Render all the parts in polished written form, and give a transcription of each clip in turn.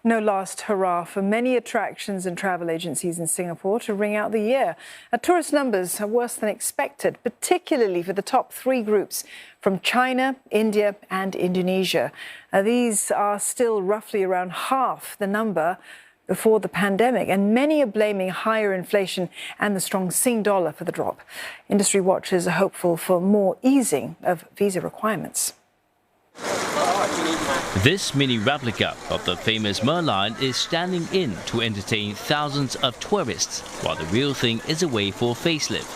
No last hurrah for many attractions and travel agencies in Singapore to ring out the year. Tourist numbers are worse than expected, particularly for the top three groups from China, India and Indonesia. These are still roughly around half the number before the pandemic, and many are blaming higher inflation and the strong Singdollar for the drop. Industry watchers are hopeful for more easing of visa requirements. This mini replica of the famous Merlion is standing in to entertain thousands of tourists, while the real thing is away for a facelift.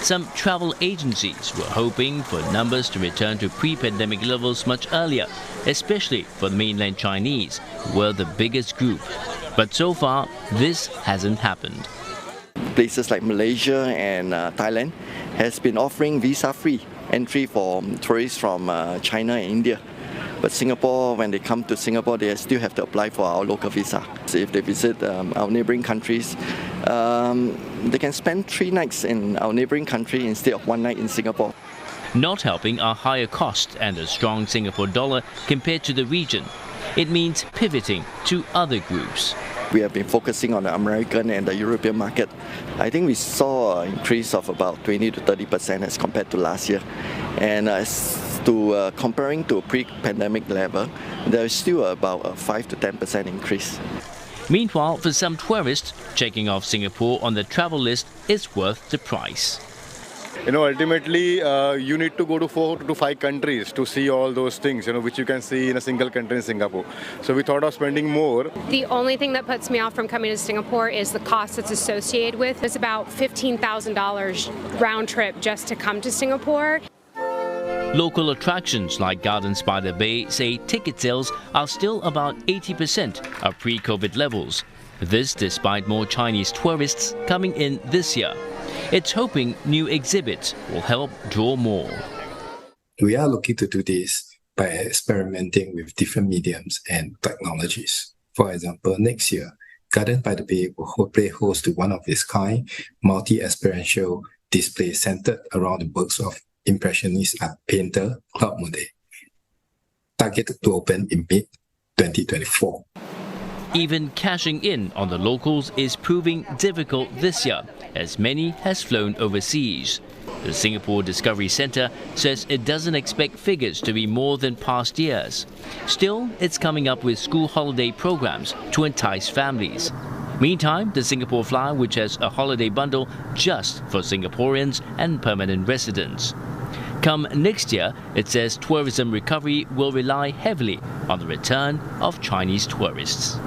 Some travel agencies were hoping for numbers to return to pre-pandemic levels much earlier, especially for the mainland Chinese, who were the biggest group. But so far, this hasn't happened. Places like Malaysia and Thailand has been offering visa-free entry for tourists from China and India. But Singapore, when they come to Singapore, they still have to apply for our local visa. So if they visit our neighbouring countries, they can spend 3 nights in our neighbouring country instead of 1 night in Singapore. Not helping are higher costs and a strong Singapore dollar compared to the region. It means pivoting to other groups. We have been focusing on the American and the European market. I think we saw an increase of about 20 to 30% as compared to last year. And as to comparing to pre-pandemic level, there is still about a 5 to 10% increase. Meanwhile, for some tourists, checking off Singapore on the travel list is worth the price. Ultimately, you need to go to 4 to 5 countries to see all those things, which you can see in a single country in Singapore. So we thought of spending more. The only thing that puts me off from coming to Singapore is the cost that's associated with. It's about $15,000 round trip just to come to Singapore. Local attractions like Gardens by the Bay say ticket sales are still about 80% of pre-COVID levels. This despite more Chinese tourists coming in this year. It's hoping new exhibits will help draw more. We are looking to do this by experimenting with different mediums and technologies. For example, next year, Garden by the Bay will play host to one of its kind multi-experiential display centered around the works of Impressionist art painter Claude Monet, targeted to open in mid-2024. Even cashing in on the locals is proving difficult this year, as many has flown overseas. The Singapore Discovery Centre says it doesn't expect figures to be more than past years. Still, it's coming up with school holiday programs to entice families. Meantime, the Singapore Flyer, which has a holiday bundle just for Singaporeans and permanent residents. Come next year, it says tourism recovery will rely heavily on the return of Chinese tourists.